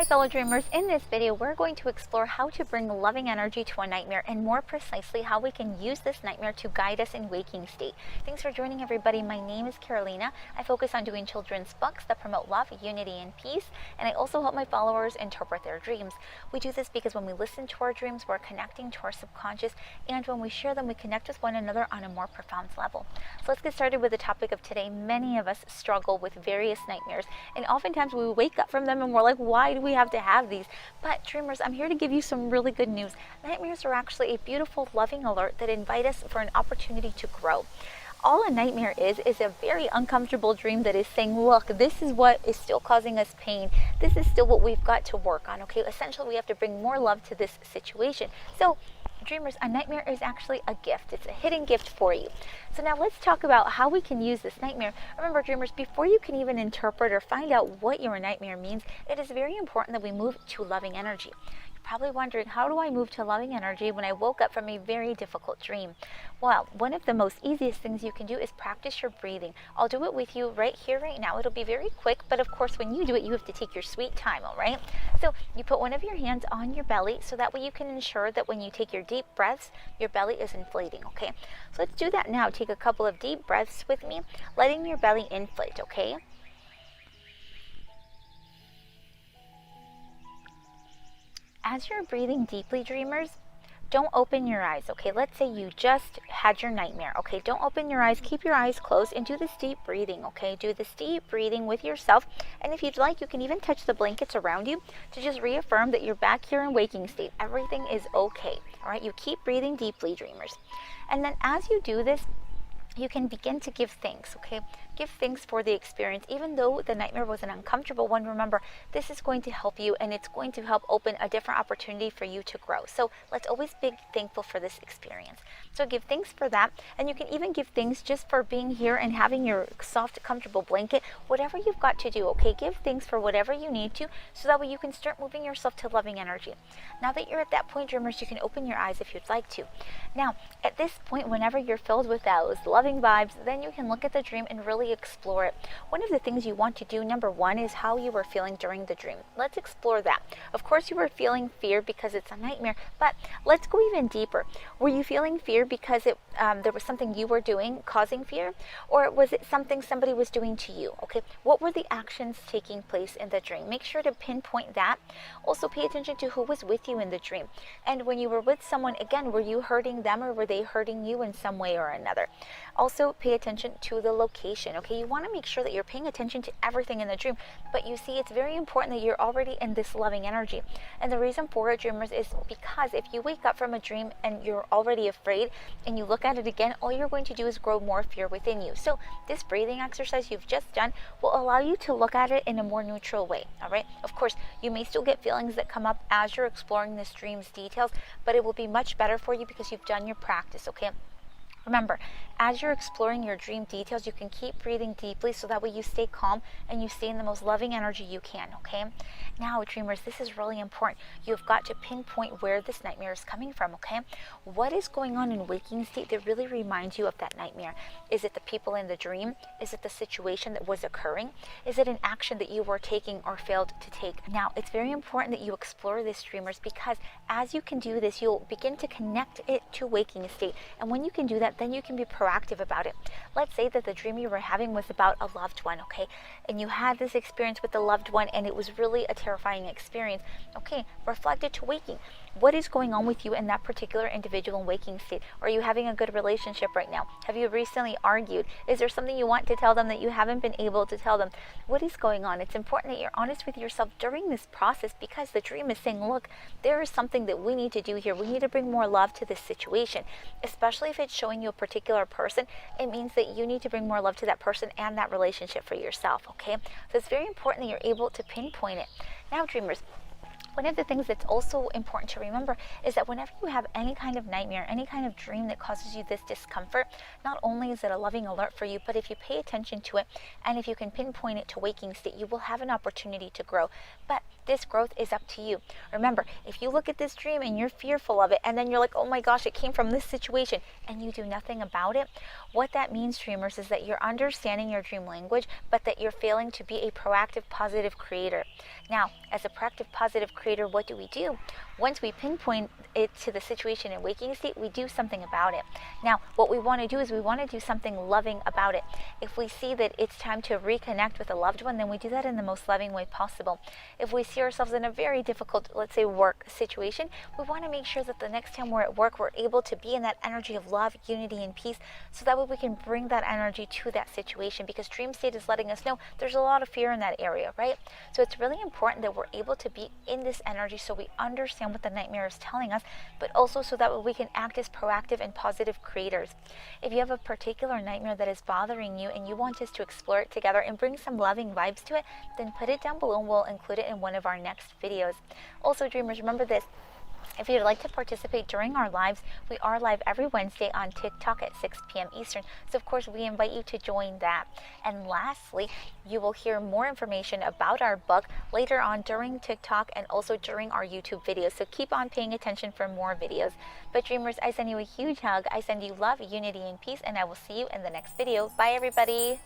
Hi fellow dreamers, in this video we're going to explore how to bring loving energy to a nightmare and more precisely how we can use this nightmare to guide us in waking state. Thanks for joining everybody. My name is Carolina. I focus on doing children's books that promote love, unity, and peace, and I also help my followers interpret their dreams. We do this because when we listen to our dreams, we're connecting to our subconscious, and when we share them, we connect with one another on a more profound level. So let's get started with the topic of today. Many of us struggle with various nightmares, and oftentimes we wake up from them and we're like, why do we have to have these? But dreamers, I'm here to give you some really good news. Nightmares are actually a beautiful, loving alert that invite us for an opportunity to grow. All a nightmare is a very uncomfortable dream that is saying, look, this is what is still causing us pain. This is still what we've got to work on, okay? Essentially, we have to bring more love to this situation. So, dreamers, a nightmare is actually a gift. It's a hidden gift for you. So now let's talk about how we can use this nightmare. Remember, dreamers, before you can even interpret or find out what your nightmare means, it is very important that we move to loving energy. Probably wondering, how do I move to loving energy when I woke up from a very difficult dream? Well, one of the most easiest things you can do is practice your breathing. I'll do it with you right here, right now. It'll be very quick, but of course, when you do it, you have to take your sweet time, all right? So you put one of your hands on your belly, so that way you can ensure that when you take your deep breaths, your belly is inflating, okay? So let's do that now. Take a couple of deep breaths with me, letting your belly inflate, okay? As you're breathing deeply, dreamers, don't open your eyes, okay? Let's say you just had your nightmare, okay? Don't open your eyes. Keep your eyes closed and do this deep breathing, okay? Do this deep breathing with yourself. And if you'd like, you can even touch the blankets around you to just reaffirm that you're back here in waking state. Everything is okay, all right? You keep breathing deeply, dreamers. And then as you do this, you can begin to give thanks, okay? Give thanks for the experience. Even though the nightmare was an uncomfortable one, remember, this is going to help you and it's going to help open a different opportunity for you to grow. So let's always be thankful for this experience. So give thanks for that, and you can even give thanks just for being here and having your soft, comfortable blanket, whatever you've got to do, okay? Give thanks for whatever you need to, so that way you can start moving yourself to loving energy. Now that you're at that point, dreamers, you can open your eyes if you'd like to. Now, at this point, whenever you're filled with those loving vibes, then you can look at the dream and really explore it. One of the things you want to do, number one, is how you were feeling during the dream. Let's explore that. Of course, you were feeling fear because it's a nightmare, but let's go even deeper. Were you feeling fear because there was something you were doing causing fear, or was it something somebody was doing to you? Okay, what were the actions taking place in the dream? Make sure to pinpoint that. Also, pay attention to who was with you in the dream. And when you were with someone, again, were you hurting them or were they hurting you in some way or another? Also, pay attention to the location, okay? You want to make sure that you're paying attention to everything in the dream, but you see, it's very important that you're already in this loving energy. And the reason for it, dreamers, is because if you wake up from a dream and you're already afraid and you look at it again, all you're going to do is grow more fear within you. So this breathing exercise you've just done will allow you to look at it in a more neutral way, all right? Of course, you may still get feelings that come up as you're exploring this dream's details, but it will be much better for you because you've done your practice, okay? Remember, as you're exploring your dream details, you can keep breathing deeply so that way you stay calm and you stay in the most loving energy you can, okay? Now, dreamers, this is really important. You've got to pinpoint where this nightmare is coming from, okay? What is going on in waking state that really reminds you of that nightmare? Is it the people in the dream? Is it the situation that was occurring? Is it an action that you were taking or failed to take? Now, it's very important that you explore this, dreamers, because as you can do this, you'll begin to connect it to waking state. And when you can do that, then you can be proactive about it. Let's say that the dream you were having was about a loved one, okay? And you had this experience with the loved one and it was really a terrifying experience. Okay, reflect it to waking. What is going on with you in that particular individual in waking state? Are you having a good relationship right now? Have you recently argued? Is there something you want to tell them that you haven't been able to tell them? What is going on? It's important that you're honest with yourself during this process, because the dream is saying, look, there is something that we need to do here. We need to bring more love to this situation, especially if it's showing you a particular person. It means that you need to bring more love to that person and that relationship for yourself, okay? So it's very important that you're able to pinpoint it. Now, dreamers, One of the things that's also important to remember is that whenever you have any kind of nightmare, any kind of dream that causes you this discomfort, not only is it a loving alert for you, but if you pay attention to it and if you can pinpoint it to waking state, you will have an opportunity to grow. But this growth is up to you. Remember, if you look at this dream and you're fearful of it, and then you're like, oh my gosh, it came from this situation, and you do nothing about it, what that means, dreamers, is that you're understanding your dream language, but that you're failing to be a proactive, positive creator. Now, as a proactive, positive creator, what do? Once we pinpoint it to the situation in waking state, we do something about it. Now, what we want to do is we want to do something loving about it. If we see that it's time to reconnect with a loved one, then we do that in the most loving way possible. If we see ourselves in a very difficult, let's say, work situation, we want to make sure that the next time we're at work, we're able to be in that energy of love, unity, and peace, so that way we can bring that energy to that situation, because dream state is letting us know there's a lot of fear in that area, right? So it's really important that we're able to be in this energy so we understand what the nightmare is telling us, but also so that we can act as proactive and positive creators. If you have a particular nightmare that is bothering you and you want us to explore it together and bring some loving vibes to it, then put it down below and we'll include it in one of our next videos. Also, dreamers, remember this. If you'd like to participate during our lives, we are live every Wednesday on TikTok at 6 p.m. Eastern. So, of course, we invite you to join that. And lastly, you will hear more information about our book later on during TikTok and also during our YouTube videos. So keep on paying attention for more videos. But dreamers, I send you a huge hug. I send you love, unity, and peace, and I will see you in the next video. Bye, everybody.